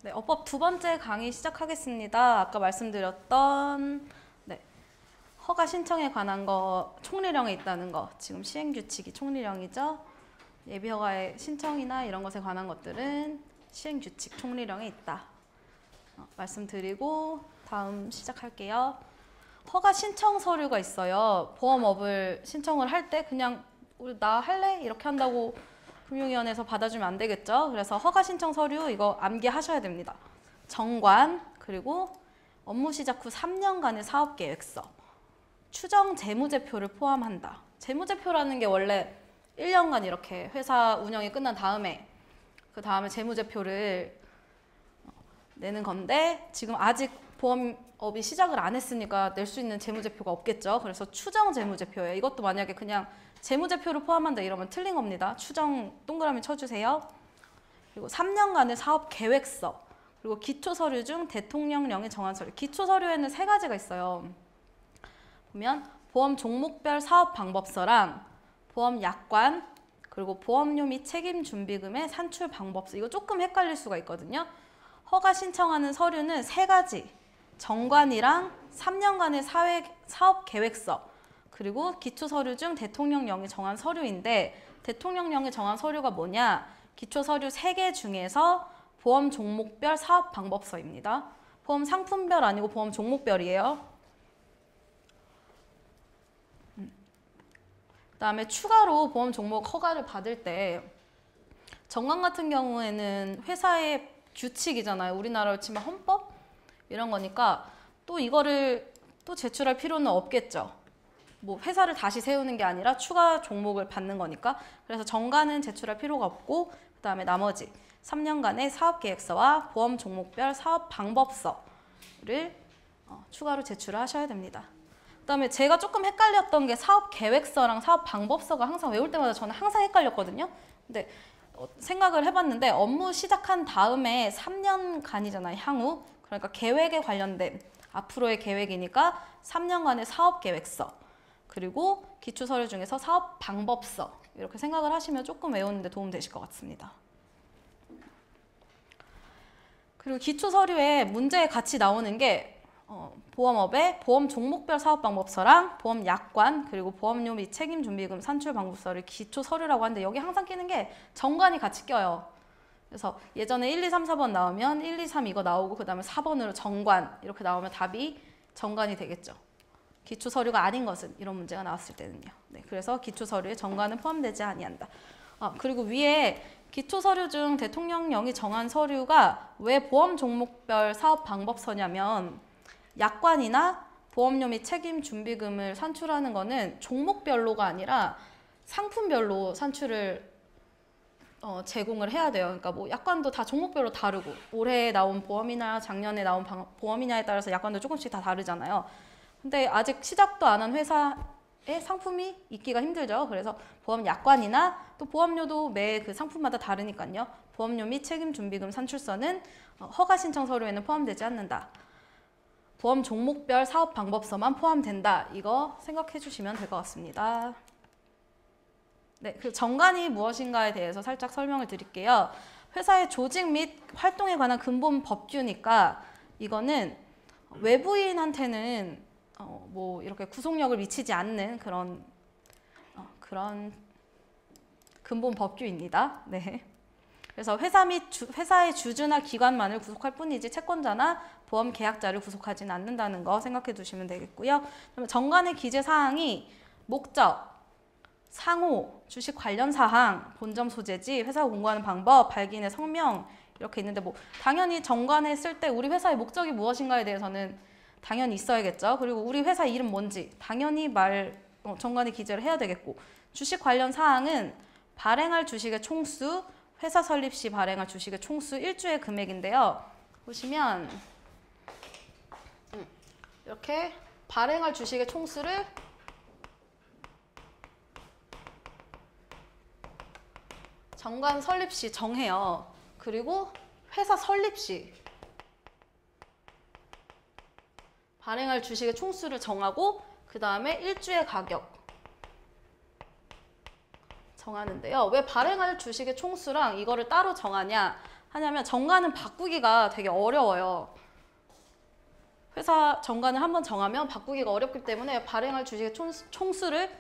네, 어법 두 번째 강의 시작하겠습니다. 아까 말씀드렸던 허가 신청에 관한 거 총리령에 있다는 거, 지금 시행규칙이 총리령이죠. 예비허가의 신청이나 이런 것에 관한 것들은 시행규칙 총리령에 있다. 말씀드리고 다음 시작할게요. 허가 신청 서류가 있어요. 보험업을 신청을 할 때 그냥 나 할래? 이렇게 한다고 금융위원회에서 받아주면 안 되겠죠. 그래서 허가 신청 서류 이거 암기하셔야 됩니다. 정관, 그리고 업무 시작 후 3년간의 사업계획서, 추정 재무제표를 포함한다. 재무제표라는 게 원래 1년간 이렇게 회사 운영이 끝난 다음에 그 다음에 재무제표를 내는 건데 지금 아직 보험업이 시작을 안 했으니까 낼 수 있는 재무제표가 없겠죠. 그래서 추정 재무제표예요. 이것도 만약에 그냥 재무제표를 포함한다 이러면 틀린 겁니다. 추정 동그라미 쳐주세요. 그리고 3년간의 사업계획서, 그리고 기초서류 중 대통령령이 정한 서류. 기초서류에는 3가지가 있어요. 보면 보험 종목별 사업방법서랑 보험 약관, 그리고 보험료 및 책임준비금의 산출 방법서. 이거 조금 헷갈릴 수가 있거든요. 허가 신청하는 서류는 3가지. 정관이랑 3년간의 사업계획서, 그리고 기초서류 중 대통령령이 정한 서류인데 대통령령이 정한 서류가 뭐냐? 기초서류 3개 중에서 보험 종목별 사업방법서입니다. 보험 상품별 아니고 보험 종목별이에요. 그 다음에 추가로 보험 종목 허가를 받을 때 정관 같은 경우에는 회사의 규칙이잖아요. 우리나라로 치면 헌법? 이런 거니까 또 이거를 또 제출할 필요는 없겠죠. 뭐 회사를 다시 세우는 게 아니라 추가 종목을 받는 거니까. 그래서 정관은 제출할 필요가 없고 그 다음에 나머지 3년간의 사업계획서와 보험 종목별 사업방법서를 추가로 제출을 하셔야 됩니다. 그 다음에 제가 조금 헷갈렸던 게 사업계획서랑 사업방법서가 항상 외울 때마다 저는 항상 헷갈렸거든요. 근데 생각을 해봤는데 업무 시작한 다음에 3년간이잖아요. 향후. 그러니까 계획에 관련된 앞으로의 계획이니까 3년간의 사업계획서, 그리고 기초서류 중에서 사업방법서 이렇게 생각을 하시면 조금 외우는데 도움 되실 것 같습니다. 그리고 기초서류에 문제에 같이 나오는 게 보험업의 보험 종목별 사업방법서랑 보험 약관, 그리고 보험료 및 책임준비금 산출방법서를 기초서류라고 하는데 여기 항상 끼는 게 정관이 같이 껴요. 그래서 예전에 1, 2, 3, 4번 나오면 1, 2, 3 이거 나오고 그 다음에 4번으로 정관 이렇게 나오면 답이 정관이 되겠죠. 기초서류가 아닌 것은 이런 문제가 나왔을 때는요. 네, 그래서 기초서류에 정관은 포함되지 아니한다. 그리고 위에 기초서류 중 대통령령이 정한 서류가 왜 보험 종목별 사업방법서냐면 약관이나 보험료 및 책임준비금을 산출하는 거는 종목별로가 아니라 상품별로 산출을 제공을 해야 돼요. 그러니까 뭐 약관도 다 종목별로 다르고 올해 나온 보험이나 작년에 나온 보험이냐에 따라서 약관도 조금씩 다 다르잖아요. 근데 아직 시작도 안 한 회사에 상품이 있기가 힘들죠. 그래서 보험 약관이나 또 보험료도 매 그 상품마다 다르니까요. 보험료 및 책임준비금 산출서는 허가 신청 서류에는 포함되지 않는다. 보험 종목별 사업방법서만 포함된다. 이거 생각해 주시면 될 것 같습니다. 네, 그 정관이 무엇인가에 대해서 살짝 설명을 드릴게요. 회사의 조직 및 활동에 관한 근본 법규니까 이거는 외부인한테는 뭐 이렇게 구속력을 미치지 않는 그런 근본 법규입니다. 네. 그래서 회사 및 회사의 주주나 기관만을 구속할 뿐이지 채권자나 보험 계약자를 구속하지는 않는다는 거 생각해 두시면 되겠고요. 정관의 기재 사항이 목적, 상호, 주식 관련 사항, 본점 소재지, 회사가 공고하는 방법, 발기인의 성명 이렇게 있는데 뭐 당연히 정관에 쓸 때 우리 회사의 목적이 무엇인가에 대해서는 당연히 있어야겠죠. 그리고 우리 회사 이름 뭔지 당연히 정관에 기재를 해야 되겠고, 주식 관련 사항은 발행할 주식의 총수, 회사 설립 시 발행할 주식의 총수 1주의 금액인데요. 보시면 이렇게 발행할 주식의 총수를 정관 설립 시 정해요. 그리고 회사 설립 시 발행할 주식의 총수를 정하고 그 다음에 1주의 가격 정하는데요. 왜 발행할 주식의 총수랑 이거를 따로 정하냐? 하냐면 정관은 바꾸기가 되게 어려워요. 회사 정관을 한번 정하면 바꾸기가 어렵기 때문에 발행할 주식의 총수를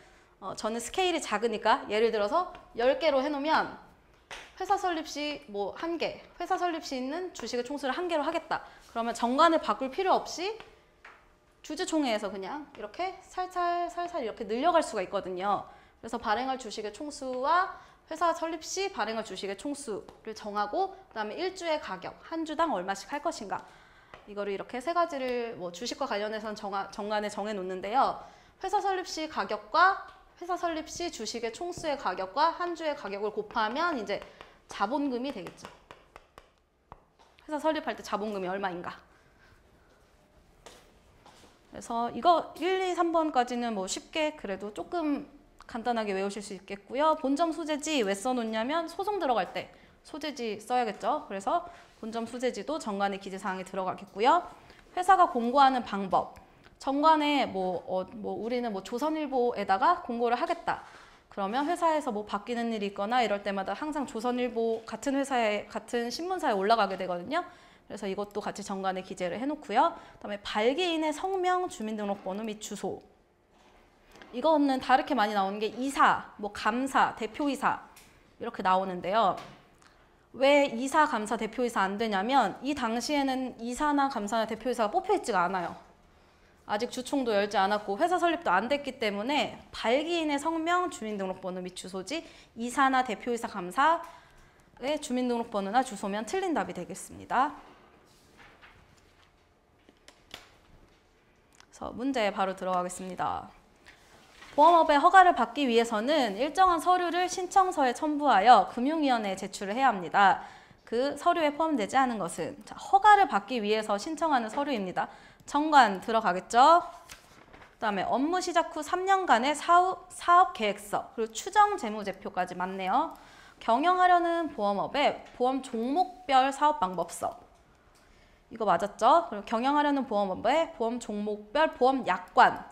저는 스케일이 작으니까 예를 들어서 10개로 해놓으면 회사 설립 시 뭐 1개, 회사 설립 시 있는 주식의 총수를 1개로 하겠다. 그러면 정관을 바꿀 필요 없이 주주총회에서 그냥 이렇게 살살 이렇게 늘려갈 수가 있거든요. 그래서 발행할 주식의 총수와 회사 설립 시 발행할 주식의 총수를 정하고 그다음에 1주의 가격, 한 주당 얼마씩 할 것인가. 이거를 이렇게 세 가지를 뭐 주식과 관련해서는 정관에 정해 놓는데요. 회사 설립 시 가격과 회사 설립 시 주식의 총수의 가격과 한 주의 가격을 곱하면 이제 자본금이 되겠죠. 회사 설립할 때 자본금이 얼마인가. 그래서 이거 1, 2, 3번까지는 뭐 쉽게 그래도 조금 간단하게 외우실 수 있겠고요. 본점 소재지 왜 써놓냐면 소송 들어갈 때 소재지 써야겠죠. 그래서 본점 소재지도 정관의 기재사항에 들어가겠고요. 회사가 공고하는 방법. 정관에 우리는 뭐 조선일보에다가 공고를 하겠다. 그러면 회사에서 뭐 바뀌는 일이 있거나 이럴 때마다 항상 조선일보 같은 회사에 같은 신문사에 올라가게 되거든요. 그래서 이것도 같이 정관에 기재를 해놓고요. 그다음에 발기인의 성명, 주민등록번호 및 주소. 이거는 다르게 많이 나오는 게 이사, 뭐 감사, 대표이사 이렇게 나오는데요. 왜 이사, 감사, 대표이사 안 되냐면 이 당시에는 이사나 감사나 대표이사가 뽑혀있지가 않아요. 아직 주총도 열지 않았고 회사 설립도 안 됐기 때문에 발기인의 성명, 주민등록번호 및 주소지 이사나 대표이사, 감사의 주민등록번호나 주소면 틀린 답이 되겠습니다. 그래서 문제에 바로 들어가겠습니다. 보험업의 허가를 받기 위해서는 일정한 서류를 신청서에 첨부하여 금융위원회에 제출을 해야 합니다. 그 서류에 포함되지 않은 것은 허가를 받기 위해서 신청하는 서류입니다. 정관 들어가겠죠? 그 다음에 업무 시작 후 3년간의 사업 계획서, 그리고 추정 재무제표까지 맞네요. 경영하려는 보험업의 보험 종목별 사업 방법서. 이거 맞았죠? 그리고 경영하려는 보험업의 보험 종목별 보험 약관.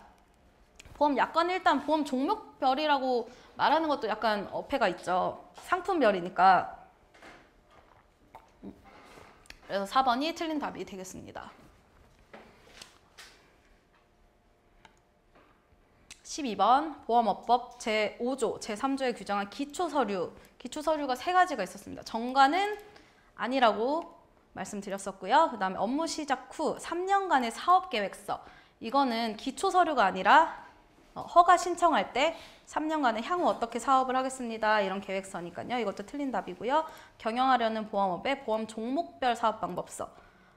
보험 약관 일단 보험 종목별이라고 말하는 것도 약간 어폐가 있죠. 상품별이니까. 그래서 4번이 틀린 답이 되겠습니다. 12번 보험업법 제5조, 제3조에 규정한 기초서류. 기초서류가 3가지가 있었습니다. 정관은 아니라고 말씀드렸었고요. 그 다음에 업무 시작 후 3년간의 사업계획서. 이거는 기초서류가 아니라 허가 신청할 때 3년간의 향후 어떻게 사업을 하겠습니다. 이런 계획서니까요. 이것도 틀린 답이고요. 경영하려는 보험업의 보험 종목별 사업방법서.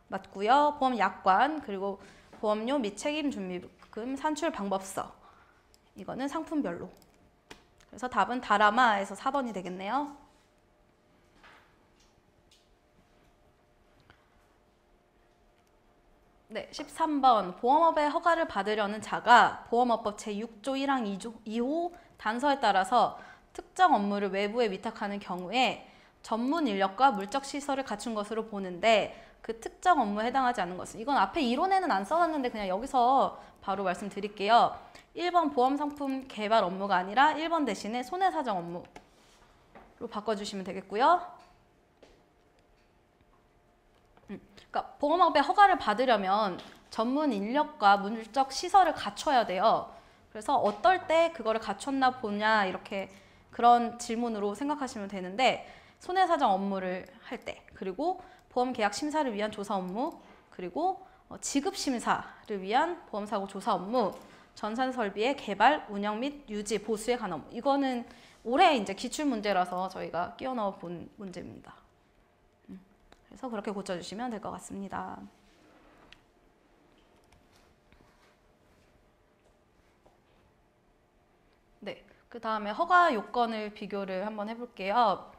맞고요. 보험 약관, 그리고 보험료 및 책임 준비금 산출 방법서. 이거는 상품별로. 그래서 답은 다라마에서 4번이 되겠네요. 네, 13번 보험업의 허가를 받으려는 자가 보험업법 제6조 1항 2호 단서에 따라서 특정 업무를 외부에 위탁하는 경우에 전문 인력과 물적 시설을 갖춘 것으로 보는데 그 특정 업무에 해당하지 않는 것은, 이건 앞에 이론에는 안 써놨는데 그냥 여기서 바로 말씀드릴게요. 1번 보험상품 개발 업무가 아니라 1번 대신에 손해사정 업무로 바꿔주시면 되겠고요. 그러니까 보험업의 허가를 받으려면 전문 인력과 물적 시설을 갖춰야 돼요. 그래서 어떨 때 그거를 갖췄나 보냐, 이렇게 그런 질문으로 생각하시면 되는데, 손해사정 업무를 할 때, 그리고 보험계약 심사를 위한 조사 업무, 그리고 지급심사를 위한 보험사고 조사 업무, 전산설비의 개발, 운영 및 유지, 보수에 관한 업무. 이거는 올해 이제 기출문제라서 저희가 끼워 넣어 본 문제입니다. 그래서 그렇게 고쳐주시면 될 것 같습니다. 네, 그 다음에 허가 요건을 비교를 한번 해볼게요.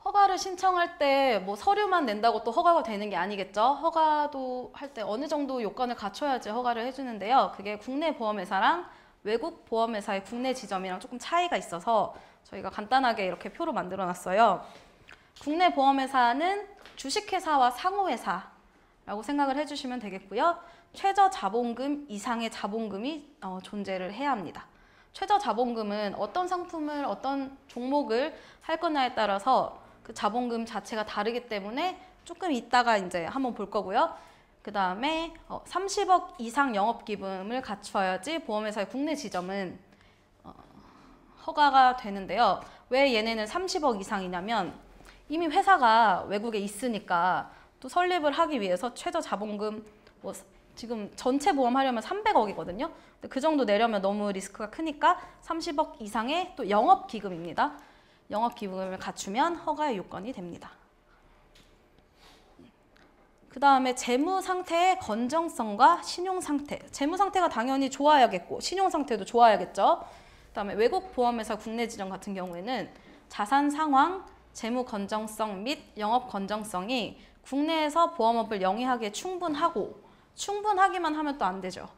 허가를 신청할 때 뭐 서류만 낸다고 또 허가가 되는 게 아니겠죠. 허가도 할 때 어느 정도 요건을 갖춰야지 허가를 해주는데요. 그게 국내 보험회사랑 외국 보험회사의 국내 지점이랑 조금 차이가 있어서 저희가 간단하게 이렇게 표로 만들어 놨어요. 국내 보험회사는 주식회사와 상호회사라고 생각을 해주시면 되겠고요. 최저 자본금 이상의 자본금이 존재를 해야 합니다. 최저 자본금은 어떤 상품을 어떤 종목을 할 거냐에 따라서 그 자본금 자체가 다르기 때문에 조금 이따가 이제 한번 볼 거고요. 그 다음에 30억 이상 영업기금을 갖춰야지 보험회사의 국내 지점은 허가가 되는데요. 왜 얘네는 30억 이상이냐면 이미 회사가 외국에 있으니까 또 설립을 하기 위해서 최저 자본금 지금 전체 보험 하려면 300억이거든요. 근데 그 정도 내려면 너무 리스크가 크니까 30억 이상의 또 영업기금입니다. 영업기금을 갖추면 허가의 요건이 됩니다. 그 다음에 재무 상태의 건정성과 신용 상태. 재무 상태가 당연히 좋아야겠고 신용 상태도 좋아야겠죠. 그 다음에 외국 보험회사 국내 지점 같은 경우에는 자산 상황, 재무 건정성 및 영업 건정성이 국내에서 보험업을 영위하기에 충분하기만 하면 또 안 되죠.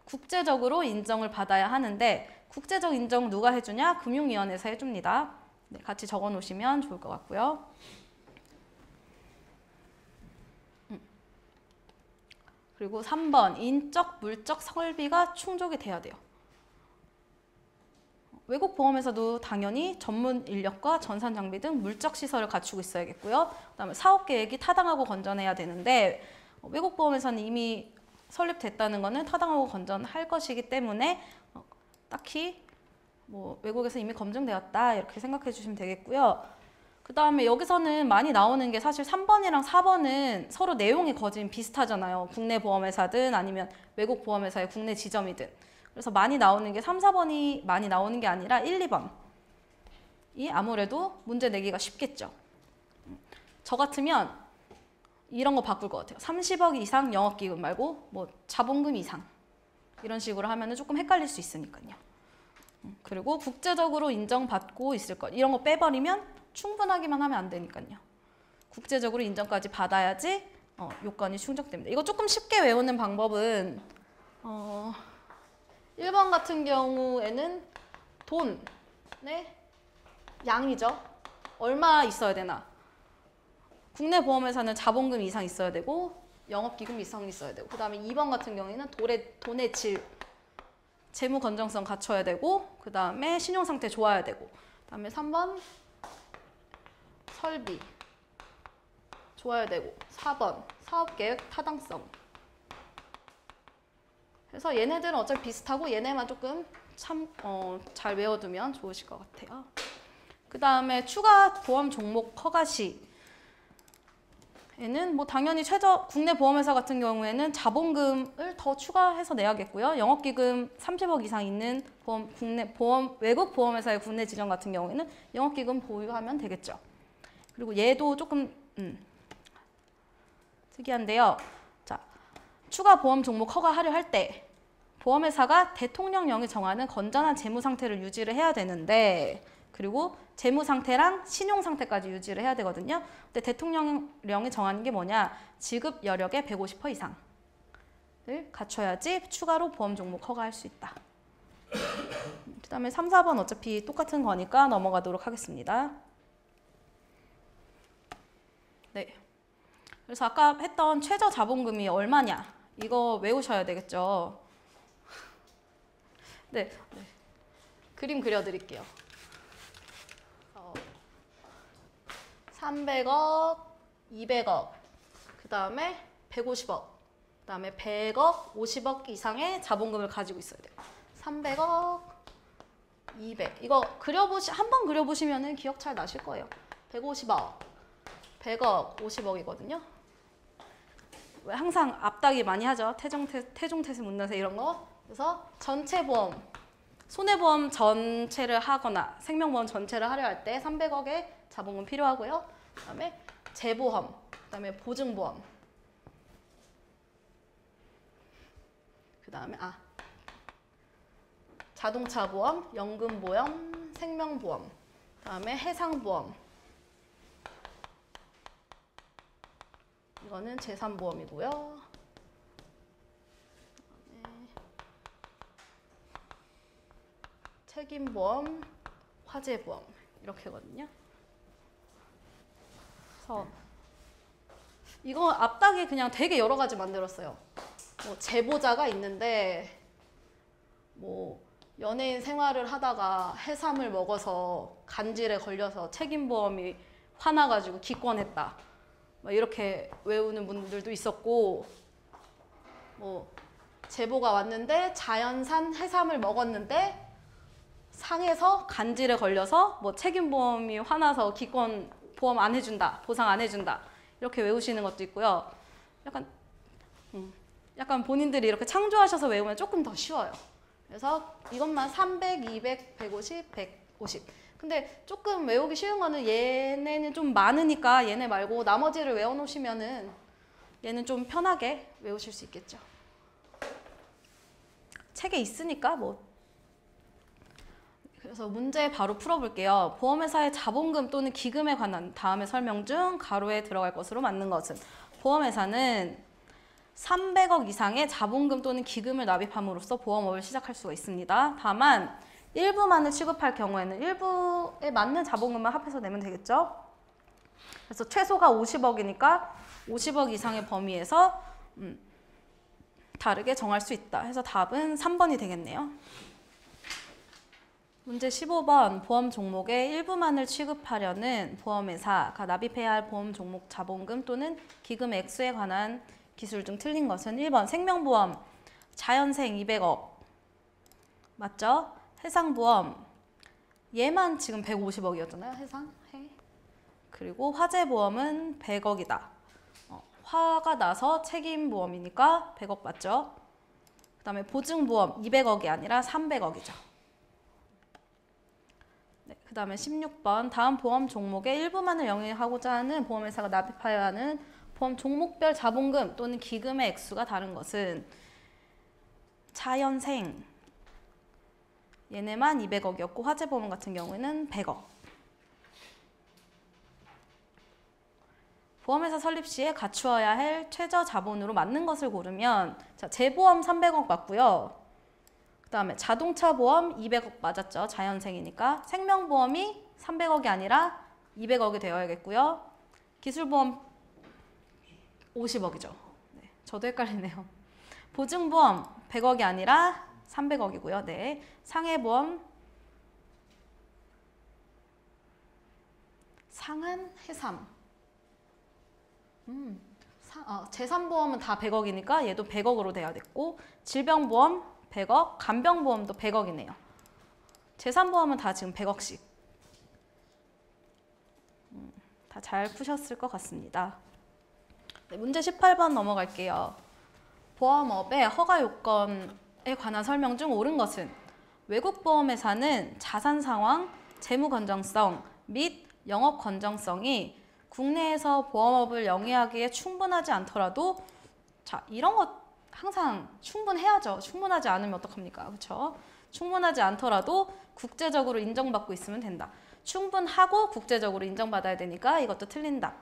국제적으로 인정을 받아야 하는데 국제적 인정 누가 해주냐? 금융위원회에서 해줍니다. 네, 같이 적어 놓으시면 좋을 것 같고요. 그리고 3번, 인적, 물적 설비가 충족이 돼야 돼요. 외국 보험에서도 당연히 전문 인력과 전산 장비 등 물적 시설을 갖추고 있어야겠고요. 그다음에 사업 계획이 타당하고 건전해야 되는데 외국 보험에서는 이미 설립됐다는 거는 타당하고 건전할 것이기 때문에 딱히 뭐 외국에서 이미 검증되었다 이렇게 생각해 주시면 되겠고요. 그 다음에 여기서는 많이 나오는 게 사실 3번이랑 4번은 서로 내용이 거진 비슷하잖아요. 국내 보험회사든 아니면 외국 보험회사의 국내 지점이든. 그래서 많이 나오는 게 3, 4번이 많이 나오는 게 아니라 1, 2번이 아무래도 문제 내기가 쉽겠죠. 저 같으면 이런 거 바꿀 것 같아요. 30억 이상 영업기금 말고 뭐 자본금 이상 이런 식으로 하면 조금 헷갈릴 수 있으니까요. 그리고 국제적으로 인정받고 있을 것 이런 거 빼버리면 충분하기만 하면 안 되니까요. 국제적으로 인정까지 받아야지 요건이 충족됩니다. 이거 조금 쉽게 외우는 방법은 1번 같은 경우에는 돈의 양이죠. 얼마 있어야 되나? 국내 보험회사는 자본금 이상 있어야 되고 영업기금 이상 있어야 되고 그 다음에 2번 같은 경우에는 돈의 질, 재무 건정성 갖춰야 되고 그 다음에 신용상태 좋아야 되고 그 다음에 3번 설비 좋아야 되고 4번 사업계획 타당성. 그래서 얘네들은 어차피 비슷하고 얘네만 조금 잘 외워두면 좋으실 것 같아요. 그 다음에 추가 보험 종목 허가 시에는 뭐 당연히 국내 보험회사 같은 경우에는 자본금을 더 추가해서 내야겠고요. 영업기금 30억 이상 있는 외국 보험회사의 국내 지점 같은 경우에는 영업기금 보유하면 되겠죠. 그리고 얘도 조금 특이한데요. 자, 추가 보험 종목 허가하려 할 때 보험회사가 대통령령이 정하는 건전한 재무 상태를 유지를 해야 되는데 그리고 재무 상태랑 신용 상태까지 유지를 해야 되거든요. 근데 대통령령이 정하는 게 뭐냐? 지급 여력의 150% 이상을 갖춰야지 추가로 보험 종목 허가할 수 있다. 그 다음에 3, 4번 어차피 똑같은 거니까 넘어가도록 하겠습니다. 네. 그래서 아까 했던 최저 자본금이 얼마냐? 이거 외우셔야 되겠죠. 네. 그림 그려드릴게요. 300억, 200억, 그 다음에 150억, 그 다음에 100억, 50억 이상의 자본금을 가지고 있어야 돼요. 300억, 200. 이거 한번 그려보시면 기억 잘 나실 거예요. 150억, 100억, 50억이거든요. 왜 항상 앞따기 많이 하죠. 태종태세 문난세 이런 거. 그래서 전체 보험, 손해보험 전체를 하거나 생명보험 전체를 하려 할 때 300억의 자본금 필요하고요. 그 다음에 재보험, 그 다음에 보증보험, 그 다음에 자동차 보험, 연금보험, 생명보험, 그 다음에 해상보험. 이거는 재산보험이고요. 책임보험, 화재보험 이렇게거든요. 그래서 이거 앞닥에 그냥 되게 여러 가지 만들었어요. 뭐 제보자가 있는데 뭐 연예인 생활을 하다가 해삼을 먹어서 간질에 걸려서 책임보험이 화나가지고 기권했다. 막 이렇게 외우는 분들도 있었고, 뭐 제보가 왔는데 자연산 해삼을 먹었는데 상해서 간질에 걸려서 뭐 책임보험이 화나서 기권 보험 안 해준다, 보상 안 해준다 이렇게 외우시는 것도 있고요. 약간 본인들이 이렇게 창조하셔서 외우면 조금 더 쉬워요. 그래서 이것만 300, 200, 150, 150. 근데 조금 외우기 쉬운 거는 얘네는 좀 많으니까 얘네 말고 나머지를 외워놓으시면은 얘는 좀 편하게 외우실 수 있겠죠. 책에 있으니까 뭐. 그래서 문제 바로 풀어볼게요. 보험회사의 자본금 또는 기금에 관한 다음의 설명 중 가로에 들어갈 것으로 맞는 것은? 보험회사는 300억 이상의 자본금 또는 기금을 납입함으로써 보험업을 시작할 수가 있습니다. 다만 일부만을 취급할 경우에는 일부에 맞는 자본금만 합해서 내면 되겠죠. 그래서 최소가 50억이니까 50억 이상의 범위에서 다르게 정할 수 있다. 해서 답은 3번이 되겠네요. 문제 15번. 보험 종목의 일부만을 취급하려는 보험회사가 납입해야 할 보험 종목 자본금 또는 기금 액수에 관한 기술 중 틀린 것은 1번 생명보험 자연생 200억 맞죠? 해상보험 얘만 지금 150억이었잖아요. 해상, 해. 그리고 화재보험은 100억이다. 화가 나서 책임보험이니까 100억 맞죠? 그 다음에 보증보험 200억이 아니라 300억이죠. 네, 그 다음에 16번. 다음 보험 종목의 일부만을 영위하고자 하는 보험회사가 납입하여야 하는 보험 종목별 자본금 또는 기금의 액수가 다른 것은 자연생 얘네만 200억이었고 화재보험 같은 경우에는 100억. 보험회사 설립 시에 갖추어야 할 최저 자본으로 맞는 것을 고르면 자, 재보험 300억 맞고요. 그 다음에 자동차 보험 200억 맞았죠. 자연생이니까. 생명보험이 300억이 아니라 200억이 되어야겠고요. 기술보험 50억이죠. 네, 저도 헷갈리네요. 보증보험 100억이 아니라 300억이고요. 네. 상해보험 상한 해삼 재산보험은 다 100억이니까 얘도 100억으로 돼야 됐고 질병보험 100억, 간병보험도 100억이네요. 재산보험은 다 지금 100억씩. 다 잘 푸셨을 것 같습니다. 네, 문제 18번 넘어갈게요. 보험업의 허가 요건에 관한 설명 중 옳은 것은? 외국 보험회사는 자산 상황, 재무 건전성 및 영업 건전성이 국내에서 보험업을 영위하기에 충분하지 않더라도 자 이런 것 항상 충분해야죠. 충분하지 않으면 어떡합니까? 그렇죠? 충분하지 않더라도 국제적으로 인정받고 있으면 된다. 충분하고 국제적으로 인정받아야 되니까 이것도 틀린다.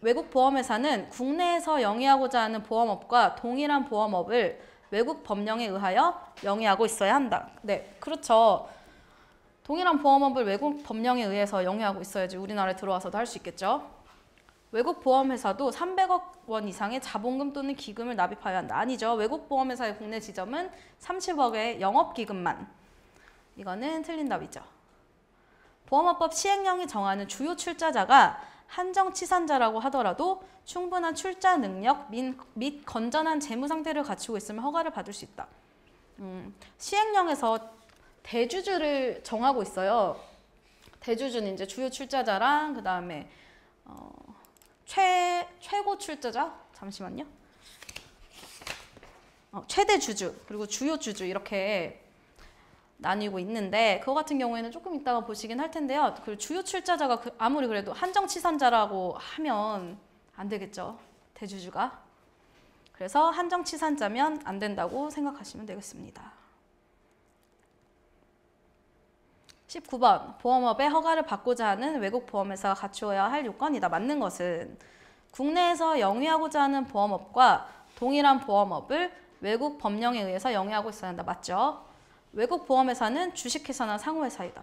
외국 보험회사는 국내에서 영위하고자 하는 보험업과 동일한 보험업을 외국 법령에 의하여 영위하고 있어야 한다. 네, 그렇죠. 동일한 보험업을 외국 법령에 의해서 영위하고 있어야지 우리나라에 들어와서도 할 수 있겠죠. 외국 보험회사도 300억 원 이상의 자본금 또는 기금을 납입하여야 한다. 아니죠. 외국 보험회사의 국내 지점은 30억의 영업기금만. 이거는 틀린 답이죠. 보험업법 시행령이 정하는 주요 출자자가 한정치산자라고 하더라도 충분한 출자 능력 및 건전한 재무 상태를 갖추고 있으면 허가를 받을 수 있다. 시행령에서 대주주를 정하고 있어요. 대주주는 이제 주요 출자자랑 그 다음에 최고 출자자 잠시만요. 최대 주주 그리고 주요 주주 이렇게 나뉘고 있는데 그거 같은 경우에는 조금 이따가 보시긴 할 텐데요. 그 주요 출자자가 아무리 그래도 한정치산자라고 하면 안 되겠죠. 대주주가. 그래서 한정치산자면 안 된다고 생각하시면 되겠습니다. 19번. 보험업의 허가를 받고자 하는 외국 보험회사가 갖추어야 할 요건이다. 맞는 것은 국내에서 영위하고자 하는 보험업과 동일한 보험업을 외국 법령에 의해서 영위하고 있어야 한다. 맞죠? 외국 보험회사는 주식회사나 상호회사이다.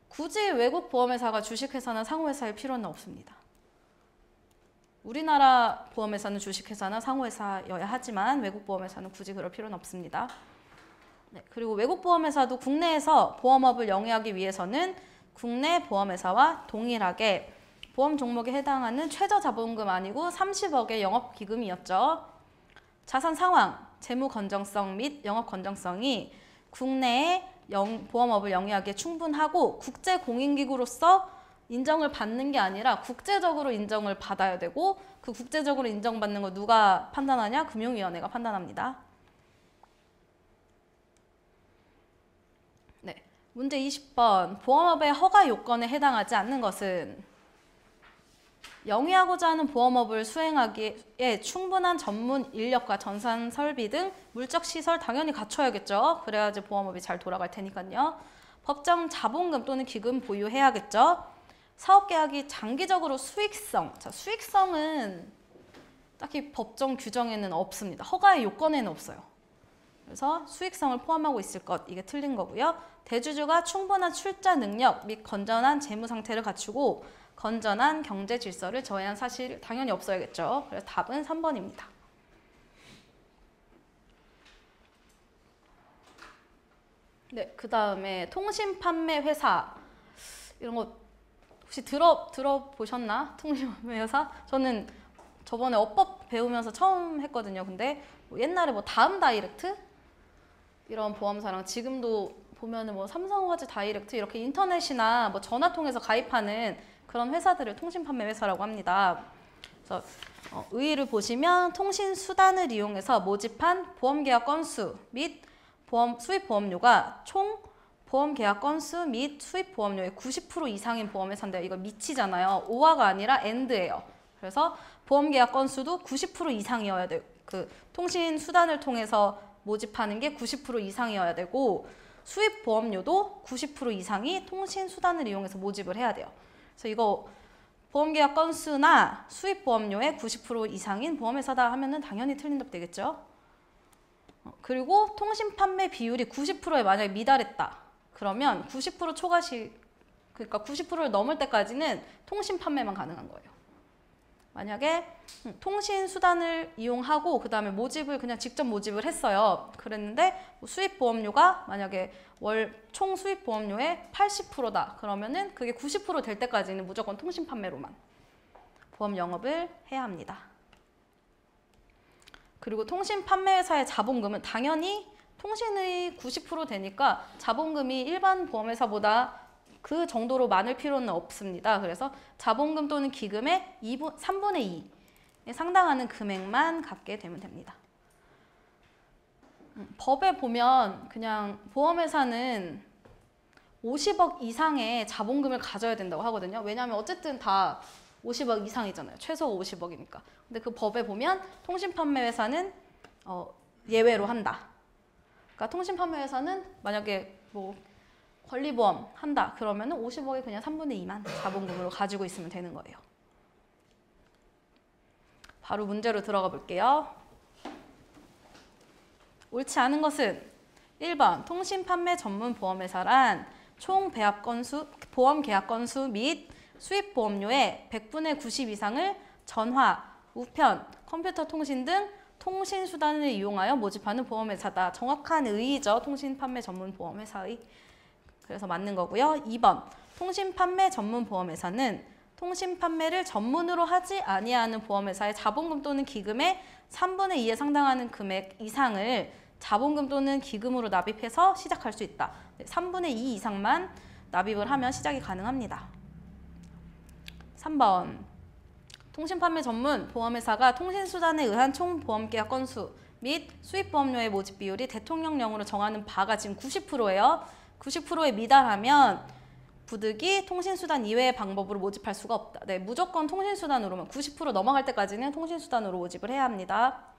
굳이 외국 보험회사가 주식회사나 상호회사일 필요는 없습니다. 우리나라 보험회사는 주식회사나 상호회사여야 하지만 외국 보험회사는 굳이 그럴 필요는 없습니다. 네, 그리고 외국 보험회사도 국내에서 보험업을 영위하기 위해서는 국내 보험회사와 동일하게 보험 종목에 해당하는 최저 자본금 아니고 30억의 영업기금이었죠. 자산 상황, 재무 건전성 및 영업 건전성이 국내에 보험업을 영위하기에 충분하고 국제 공인기구로서 인정을 받는 게 아니라 국제적으로 인정을 받아야 되고 그 국제적으로 인정받는 거 누가 판단하냐? 금융위원회가 판단합니다. 네, 문제 20번. 보험업의 허가 요건에 해당하지 않는 것은 영위하고자 하는 보험업을 수행하기에 충분한 전문 인력과 전산 설비 등 물적 시설 당연히 갖춰야겠죠. 그래야지 보험업이 잘 돌아갈 테니까요. 법정 자본금 또는 기금 보유해야겠죠. 사업계약이 장기적으로 수익성. 자, 수익성은 딱히 법정 규정에는 없습니다. 허가의 요건에는 없어요. 그래서 수익성을 포함하고 있을 것, 이게 틀린 거고요. 대주주가 충분한 출자 능력 및 건전한 재무 상태를 갖추고 건전한 경제 질서를 저해한 사실 당연히 없어야겠죠. 그래서 답은 3번입니다. 네, 그 다음에 통신 판매 회사 이런 거 혹시 들어보셨나? 통신 판매 회사? 저는 저번에 어법 배우면서 처음 했거든요. 근데 뭐 옛날에 뭐 다음 다이렉트 이런 보험사랑 지금도 보면은 뭐 삼성화재 다이렉트 이렇게 인터넷이나 뭐 전화 통해서 가입하는 그런 회사들을 통신 판매 회사라고 합니다. 그래서 의의를 보시면 통신 수단을 이용해서 모집한 보험 계약 건수 및 수입 보험료가 총 보험 계약 건수 및 수입 보험료의 90% 이상인 보험회사인데 이거 미치잖아요. 오화가 아니라 엔드예요. 그래서 보험 계약 건수도 90% 이상이어야 돼요. 그 통신 수단을 통해서 모집하는 게 90% 이상이어야 되고 수입 보험료도 90% 이상이 통신 수단을 이용해서 모집을 해야 돼요. 그래서 이거 보험 계약 건수나 수입 보험료의 90% 이상인 보험회사다 하면은 당연히 틀린 답 되겠죠. 그리고 통신 판매 비율이 90%에 만약에 미달했다. 그러면 90% 초과시, 그러니까 90%를 넘을 때까지는 통신 판매만 가능한 거예요. 만약에 통신 수단을 이용하고 그 다음에 모집을 그냥 직접 모집을 했어요. 그랬는데 수입 보험료가 만약에 월 총 수입 보험료의 80%다. 그러면은 그게 90% 될 때까지는 무조건 통신 판매로만 보험 영업을 해야 합니다. 그리고 통신 판매회사의 자본금은 당연히 통신의 90% 되니까 자본금이 일반 보험회사보다 그 정도로 많을 필요는 없습니다. 그래서 자본금 또는 기금의 3분의 2에 상당하는 금액만 갚게 되면 됩니다. 법에 보면 그냥 보험회사는 50억 이상의 자본금을 가져야 된다고 하거든요. 왜냐하면 어쨌든 다 50억 이상이잖아요. 최소 50억이니까. 근데 그 법에 보면 통신판매회사는 예외로 한다. 그러니까 통신판매회사는 만약에 뭐 권리보험 한다. 그러면 50억에 그냥 3분의 2만 자본금으로 가지고 있으면 되는 거예요. 바로 문제로 들어가 볼게요. 옳지 않은 것은 1번 통신판매 전문 보험회사란 총 보험 계약 건수 및 수입 보험료의 100분의 90 이상을 전화, 우편, 컴퓨터 통신 등 통신 수단을 이용하여 모집하는 보험회사다. 정확한 의의죠. 통신 판매 전문 보험회사의. 그래서 맞는 거고요. 2번 통신 판매 전문 보험회사는 통신 판매를 전문으로 하지 아니하는 보험회사의 자본금 또는 기금의 3분의 2에 상당하는 금액 이상을 자본금 또는 기금으로 납입해서 시작할 수 있다. 3분의 2 이상만 납입을 하면 시작이 가능합니다. 3번 통신판매 전문 보험회사가 통신수단에 의한 총 보험계약 건수 및 수입보험료의 모집 비율이 대통령령으로 정하는 바가 지금 90%예요. 90%에 미달하면 부득이 통신수단 이외의 방법으로 모집할 수가 없다. 네, 무조건 통신수단으로만 90% 넘어갈 때까지는 통신수단으로 모집을 해야 합니다.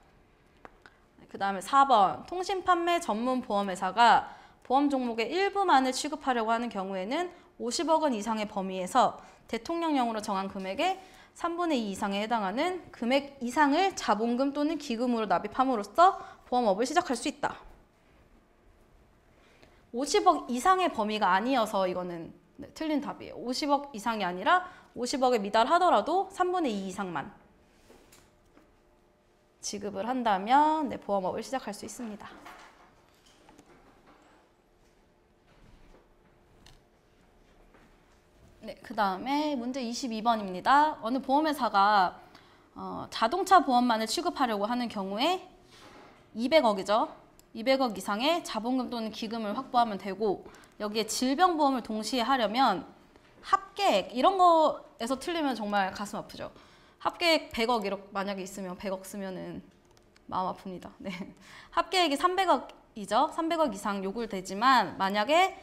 그 다음에 4번 통신판매 전문 보험회사가 보험 종목의 일부만을 취급하려고 하는 경우에는 50억 원 이상의 범위에서 대통령령으로 정한 금액의 3분의 2 이상에 해당하는 금액 이상을 자본금 또는 기금으로 납입함으로써 보험업을 시작할 수 있다. 50억 이상의 범위가 아니어서 이거는 틀린 답이에요. 50억 이상이 아니라 50억에 미달하더라도 3분의 2 이상만 지급을 한다면 보험업을 시작할 수 있습니다. 네, 그 다음에 문제 22번입니다. 어느 보험회사가 자동차 보험만을 취급하려고 하는 경우에 200억이죠. 200억 이상의 자본금 또는 기금을 확보하면 되고, 여기에 질병보험을 동시에 하려면 합계액, 이런 거에서 틀리면 정말 가슴 아프죠. 합계액 100억 이렇게 만약에 있으면 100억 쓰면은 마음 아픕니다. 네. 합계액이 300억이죠. 300억 이상 요구되지만 만약에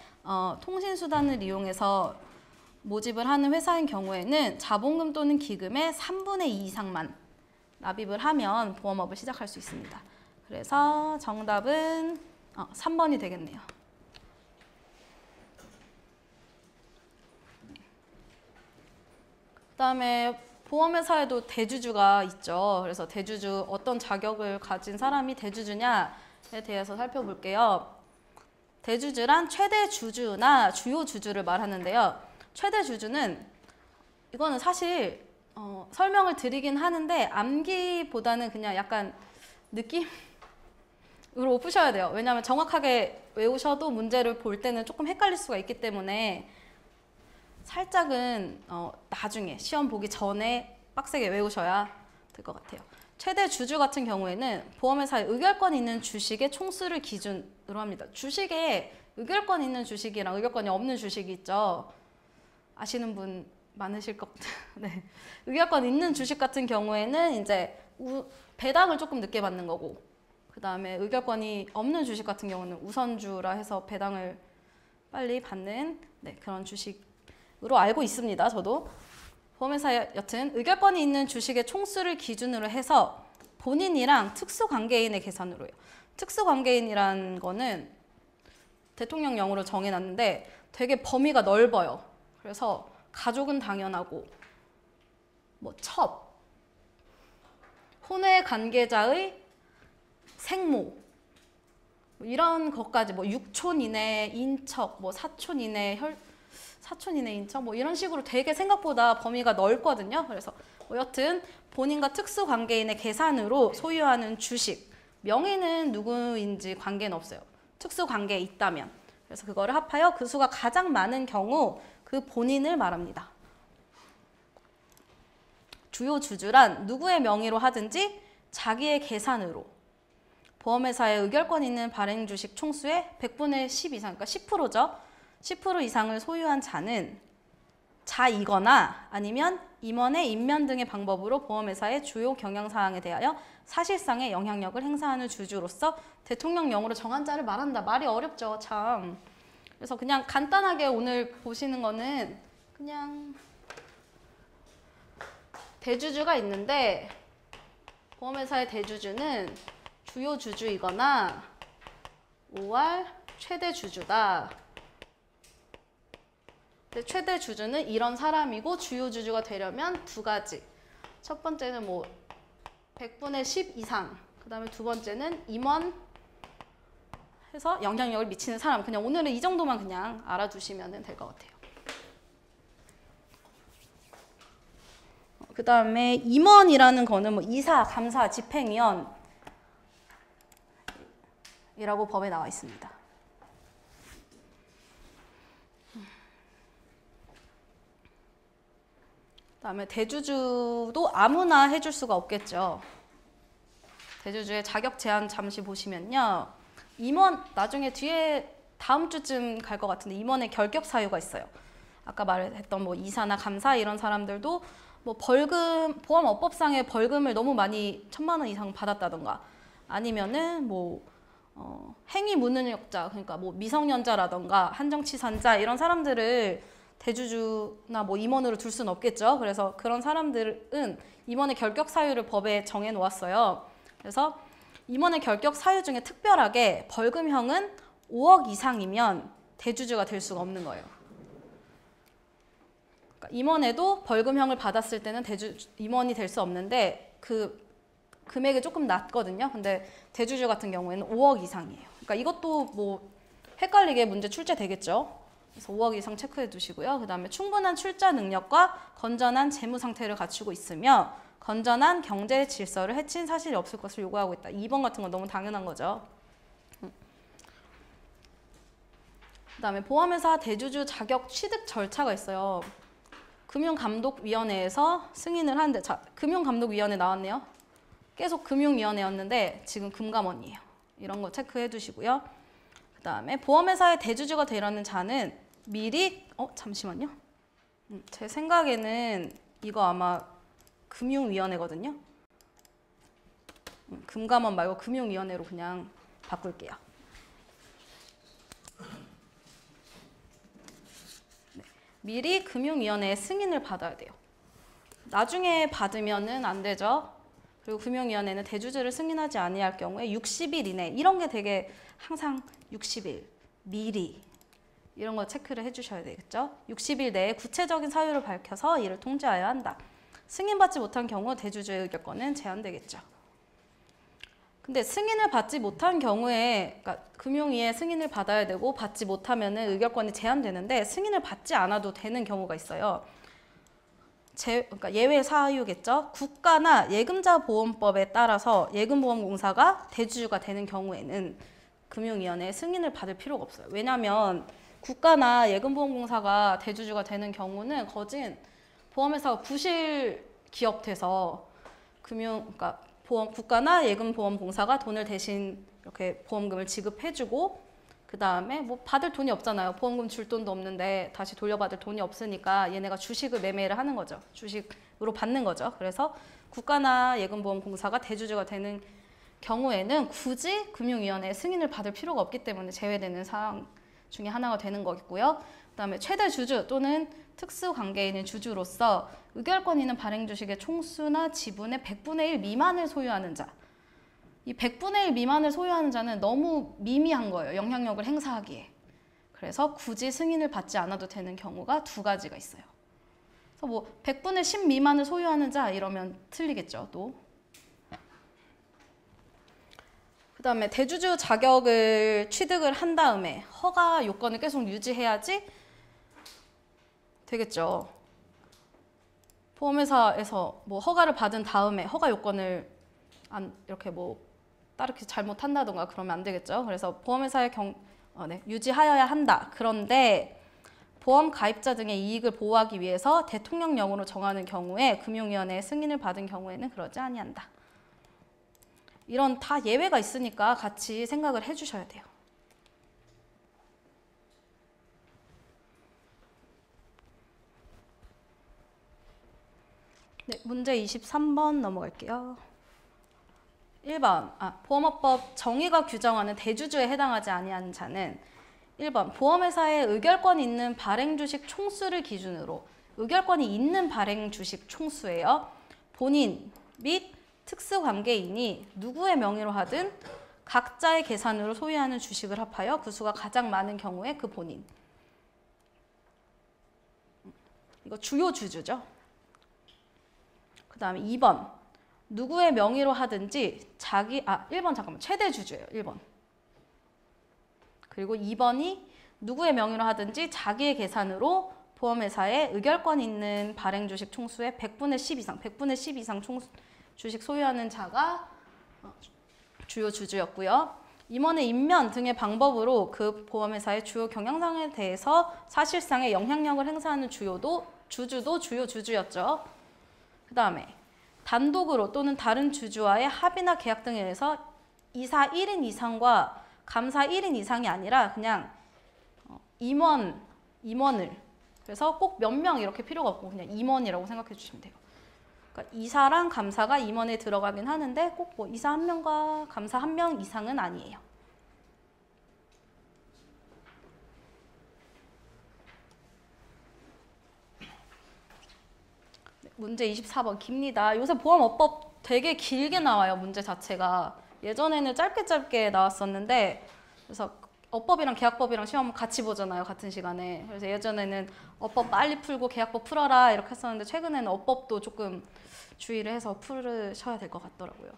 통신수단을 이용해서 모집을 하는 회사인 경우에는 자본금 또는 기금의 3분의 2 이상만 납입을 하면 보험업을 시작할 수 있습니다. 그래서 정답은 3번이 되겠네요. 그다음에 보험회사에도 대주주가 있죠. 그래서 대주주, 어떤 자격을 가진 사람이 대주주냐에 대해서 살펴볼게요. 대주주란 최대 주주나 주요 주주를 말하는데요. 최대 주주는, 이거는 사실 설명을 드리긴 하는데 암기보다는 그냥 약간 느낌으로 푸셔야 돼요. 왜냐하면 정확하게 외우셔도 문제를 볼 때는 조금 헷갈릴 수가 있기 때문에 살짝은 나중에 시험 보기 전에 빡세게 외우셔야 될 것 같아요. 최대 주주 같은 경우에는 보험회사에 의결권 있는 주식의 총수를 기준으로 합니다. 주식에 의결권 있는 주식이랑 의결권이 없는 주식이 있죠. 아시는 분 많으실 것 같아요. 네. 의결권 있는 주식 같은 경우에는 이제 배당을 조금 늦게 받는 거고, 그 다음에 의결권이 없는 주식 같은 경우는 우선주라 해서 배당을 빨리 받는 그런 주식으로 알고 있습니다. 저도. 보험회사에 여튼 의결권이 있는 주식의 총수를 기준으로 해서 본인이랑 특수관계인의 계산으로 해요. 특수관계인이란 거는 대통령령으로 정해놨는데 되게 범위가 넓어요. 그래서 가족은 당연하고 뭐 첩, 혼외 관계자의 생모, 이런 것까지 뭐 육촌 이내 인척, 뭐 사촌 이내 인척, 뭐 이런 식으로 되게 생각보다 범위가 넓거든요. 그래서 뭐 여튼 본인과 특수관계인의 계산으로 소유하는 주식, 명의는 누구인지 관계는 없어요. 특수관계에 있다면. 그래서 그거를 합하여 그 수가 가장 많은 경우 그 본인을 말합니다. 주요 주주란 누구의 명의로 하든지 자기의 계산으로 보험회사에 의결권 있는 발행주식 총수의 100분의 10 이상, 그러니까 10%죠. 10% 이상을 소유한 자는 자이거나 아니면 임원의 임면 등의 방법으로 보험회사의 주요 경영사항에 대하여 사실상의 영향력을 행사하는 주주로서 대통령령으로 정한 자를 말한다. 말이 어렵죠, 참. 그래서 그냥 간단하게 오늘 보시는 거는 그냥 대주주가 있는데, 보험회사의 대주주는 주요 주주이거나 5할 최대 주주다. 최대 주주는 이런 사람이고, 주요 주주가 되려면 두 가지. 첫 번째는 뭐 100분의 10 이상, 그 다음에 두 번째는 임원 해서 영향력을 미치는 사람. 그냥 오늘은 이 정도만 그냥 알아두시면 될 것 같아요. 그 다음에 임원이라는 거는 뭐 이사, 감사, 집행위원 이라고 법에 나와 있습니다. 그다음에 대주주도 아무나 해줄 수가 없겠죠. 대주주의 자격 제한 잠시 보시면요. 임원, 나중에 뒤에 다음 주쯤 갈 것 같은데 임원의 결격 사유가 있어요. 아까 말했던 뭐 이사나 감사 이런 사람들도 뭐 벌금, 보험업법상의 벌금을 너무 많이 1000만 원 이상 받았다던가, 아니면은 뭐 행위 무능력자, 그러니까 뭐 미성년자라던가 한정치산자 이런 사람들을 대주주나 뭐 임원으로 둘 수는 없겠죠. 그래서 그런 사람들은 임원의 결격 사유를 법에 정해 놓았어요. 그래서 임원의 결격 사유 중에 특별하게 벌금형은 5억 이상이면 대주주가 될 수가 없는 거예요. 그러니까 임원에도 벌금형을 받았을 때는 임원이 될 수 없는데 그 금액이 조금 낮거든요. 근데 대주주 같은 경우에는 5억 이상이에요. 그러니까 이것도 뭐 헷갈리게 문제 출제되겠죠. 그래서 5억 이상 체크해 두시고요. 그 다음에 충분한 출자 능력과 건전한 재무 상태를 갖추고 있으며 건전한 경제 질서를 해친 사실이 없을 것을 요구하고 있다. 2번 같은 건 너무 당연한 거죠. 그 다음에 보험회사 대주주 자격 취득 절차가 있어요. 금융감독위원회에서 승인을 하는데, 자, 금융감독위원회 나왔네요. 계속 금융위원회였는데 지금 금감원이에요. 이런 거 체크해 두시고요. 그 다음에 보험회사의 대주주가 되려는 자는 미리, 잠시만요. 제 생각에는 이거 아마 금융위원회거든요. 금감원 말고 금융위원회로 그냥 바꿀게요. 네. 미리 금융위원회의 승인을 받아야 돼요. 나중에 받으면은 안 되죠. 그리고 금융위원회는 대주주를 승인하지 아니할 경우에 60일 이내, 이런 게 되게 항상 60일, 미리 이런 거 체크를 해주셔야 되겠죠. 60일 내에 구체적인 사유를 밝혀서 이를 통지하여야 한다. 승인받지 못한 경우 대주주의 의결권은 제한되겠죠. 근데 승인을 받지 못한 경우에, 그러니까 금융위의 승인을 받아야 되고 받지 못하면은 의결권이 제한되는데 승인을 받지 않아도 되는 경우가 있어요. 그러니까 예외 사유겠죠. 국가나 예금자보험법에 따라서 예금보험공사가 대주주가 되는 경우에는 금융위원회의 승인을 받을 필요가 없어요. 왜냐하면 국가나 예금보험공사가 대주주가 되는 경우는 거진 보험회사가 부실 기업 돼서 그러니까 국가나 예금보험공사가 돈을 대신 이렇게 보험금을 지급해주고, 그 다음에 뭐 받을 돈이 없잖아요. 보험금 줄 돈도 없는데 다시 돌려받을 돈이 없으니까 얘네가 주식을 매매를 하는 거죠. 주식으로 받는 거죠. 그래서 국가나 예금보험공사가 대주주가 되는 경우에는 굳이 금융위원회의 승인을 받을 필요가 없기 때문에 제외되는 사항 중에 하나가 되는 거겠고요. 그 다음에 최대 주주 또는 특수관계에 있는 주주로서 의결권 있는 발행주식의 총수나 지분의 100분의 1 미만을 소유하는 자. 이 100분의 1 미만을 소유하는 자는 너무 미미한 거예요. 영향력을 행사하기에. 그래서 굳이 승인을 받지 않아도 되는 경우가 두 가지가 있어요. 그래서 뭐 100분의 10 미만을 소유하는 자 이러면 틀리겠죠, 또. 그 다음에 대주주 자격을 취득을 한 다음에 허가 요건을 계속 유지해야지 되겠죠. 보험회사에서 뭐 허가를 받은 다음에 허가 요건을 이렇게 뭐 따르게 잘못한다던가 그러면 안 되겠죠. 그래서 보험회사의 유지하여야 한다. 그런데 보험 가입자 등의 이익을 보호하기 위해서 대통령령으로 정하는 경우에 금융위원회의 승인을 받은 경우에는 그러지 아니한다. 이런 다 예외가 있으니까 같이 생각을 해주셔야 돼요. 네, 문제 23번 넘어갈게요. 1번, 보험업법 정의가 규정하는 대주주에 해당하지 아니하는 자는 1번, 보험회사에 의결권 있는 발행주식 총수를 기준으로, 의결권이 있는 발행주식 총수예요. 본인 및 특수관계인이 누구의 명의로 하든 각자의 계산으로 소유하는 주식을 합하여 그 수가 가장 많은 경우에 그 본인. 이거 주요 주주죠. 그 다음에 2번. 누구의 명의로 하든지 1번 잠깐만. 최대 주주예요. 1번. 그리고 2번이 누구의 명의로 하든지 자기의 계산으로 보험회사에 의결권 있는 발행주식 총수의 100분의 10 이상, 100분의 10 이상 주식 소유하는 자가 주요 주주였고요. 임원의 임면 등의 방법으로 그 보험회사의 주요 경영상에 대해서 사실상의 영향력을 행사하는 주주도 주요 주주였죠. 그 다음에 단독으로 또는 다른 주주와의 합의나 계약 등에 의해서 이사 1인 이상과 감사 1인 이상이 아니라 그냥 임원을, 그래서 꼭 몇 명 이렇게 필요가 없고 그냥 임원이라고 생각해 주시면 돼요. 그러니까 이사랑 감사가 임원에 들어가긴 하는데 꼭 뭐 이사 1명과 감사 1명 이상은 아니에요. 문제 24번 깁니다. 요새 보험업법 되게 길게 나와요. 문제 자체가. 예전에는 짧게 나왔었는데, 그래서 업법이랑 계약법이랑 시험 같이 보잖아요. 같은 시간에. 그래서 예전에는 업법 빨리 풀고 계약법 풀어라 이렇게 했었는데 최근에는 업법도 조금 주의를 해서 풀으셔야 될 것 같더라고요.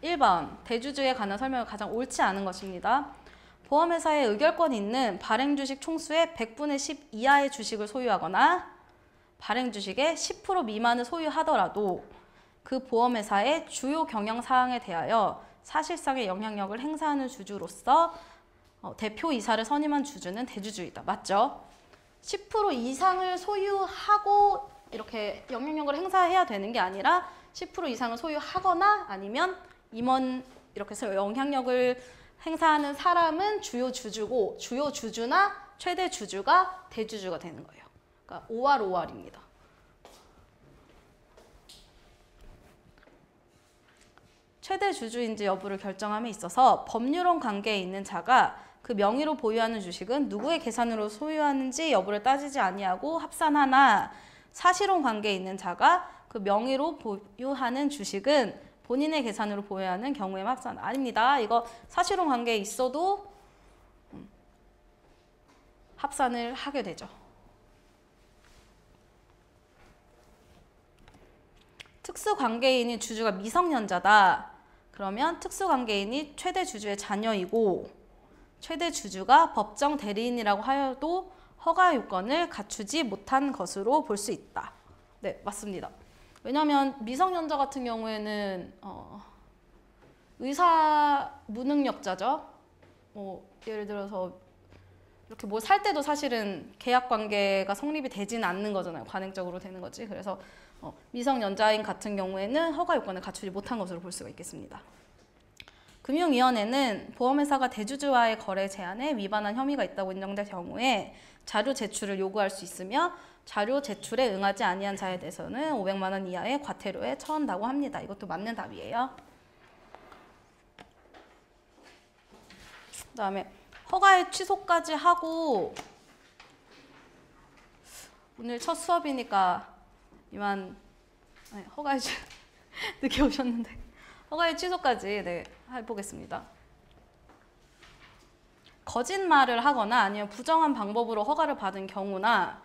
1번 대주주에 관한 설명을 가장 옳지 않은 것입니다. 보험회사에 의결권이 있는 발행주식 총수의 100분의 10 이하의 주식을 소유하거나 발행주식의 10% 미만을 소유하더라도 그 보험회사의 주요 경영사항에 대하여 사실상의 영향력을 행사하는 주주로서 대표이사를 선임한 주주는 대주주이다. 맞죠? 10% 이상을 소유하고 이렇게 영향력을 행사해야 되는 게 아니라 10% 이상을 소유하거나 아니면 임원 이렇게 해서 영향력을 행사하는 사람은 주요 주주고 주요 주주나 최대 주주가 대주주가 되는 거예요. 그러니까 5할 5할입니다. 최대 주주인지 여부를 결정함에 있어서 법률론 관계에 있는 자가 그 명의로 보유하는 주식은 누구의 계산으로 소유하는지 여부를 따지지 아니하고 합산하나 사실혼 관계에 있는 자가 그 명의로 보유하는 주식은 본인의 계산으로 보유하는 경우에만 합산. 아닙니다. 이거 사실혼 관계에 있어도 합산을 하게 되죠. 특수관계인인 주주가 미성년자다. 그러면 특수관계인이 최대 주주의 자녀이고 최대 주주가 법정 대리인이라고 하여도 허가 요건을 갖추지 못한 것으로 볼 수 있다. 네, 맞습니다. 왜냐하면 미성년자 같은 경우에는 의사 무능력자죠. 예를 들어서 이렇게 뭐 살 때도 사실은 계약 관계가 성립이 되지는 않는 거잖아요. 관행적으로 되는 거지. 그래서 미성년자인 같은 경우에는 허가 요건을 갖추지 못한 것으로 볼 수가 있겠습니다. 금융위원회는 보험회사가 대주주와의 거래 제한에 위반한 혐의가 있다고 인정될 경우에 자료 제출을 요구할 수 있으며 자료 제출에 응하지 아니한 자에 대해서는 500만 원 이하의 과태료에 처한다고 합니다. 이것도 맞는 답이에요. 그다음에 허가의 취소까지 하고 오늘 첫 수업이니까 이만 허가의 늦게 오셨는데 허가의 취소까지 해보겠습니다. 거짓말을 하거나 아니면 부정한 방법으로 허가를 받은 경우나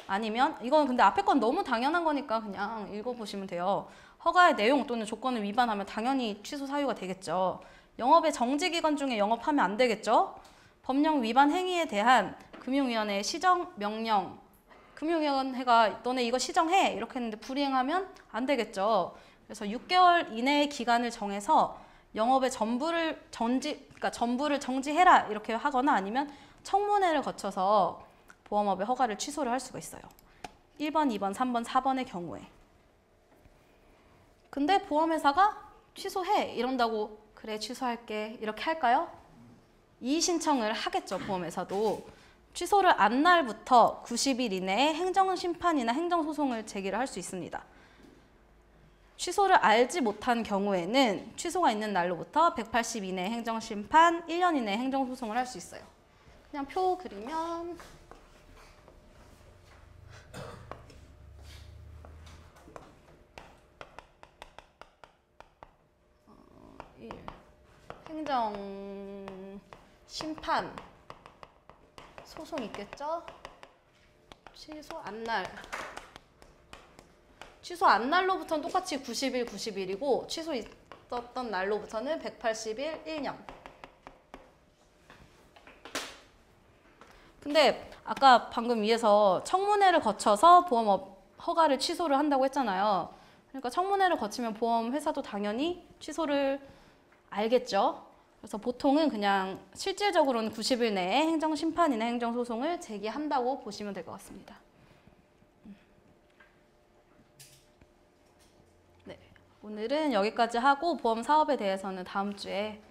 아니면 이건 근데 앞에 건 너무 당연한 거니까 그냥 읽어보시면 돼요. 허가의 내용 또는 조건을 위반하면 당연히 취소 사유가 되겠죠. 영업의 정지기간 중에 영업하면 안 되겠죠. 법령 위반 행위에 대한 금융위원회의 시정 명령, 금융위원회가 너네 이거 시정해 이렇게 했는데 불이행하면 안 되겠죠. 그래서 6개월 이내의 기간을 정해서 영업의 전부를 정지해라 이렇게 하거나 아니면 청문회를 거쳐서 보험업의 허가를 취소를 할 수가 있어요. 1번, 2번, 3번, 4번의 경우에. 근데 보험회사가 취소해 이런다고 그래 취소할게 이렇게 할까요? 이의 신청을 하겠죠. 보험회사도. 취소를 안 날부터 90일 이내에 행정심판이나 행정소송을 제기를 할 수 있습니다. 취소를 알지 못한 경우에는 취소가 있는 날로부터 180 이내 행정심판, 1년 이내 행정소송을 할 수 있어요. 그냥 표 그리면 행정심판 소송 있겠죠? 취소 안날. 취소 안날로부터는 똑같이 90일, 90일이고 취소 있었던 날로부터는 180일, 1년. 근데 아까 방금 위에서 청문회를 거쳐서 보험업 허가를 취소를 한다고 했잖아요. 그러니까 청문회를 거치면 보험회사도 당연히 취소를 알겠죠. 그래서 보통은 그냥 실질적으로는 90일 내에 행정심판이나 행정소송을 제기한다고 보시면 될 것 같습니다. 네, 오늘은 여기까지 하고 보험 사업에 대해서는 다음 주에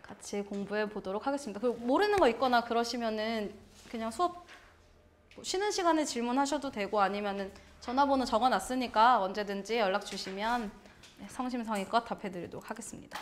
같이 공부해 보도록 하겠습니다. 그리고 모르는 거 있거나 그러시면은 그냥 수업 쉬는 시간에 질문하셔도 되고 아니면은 전화번호 적어놨으니까 언제든지 연락 주시면 성심성의껏 답해드리도록 하겠습니다.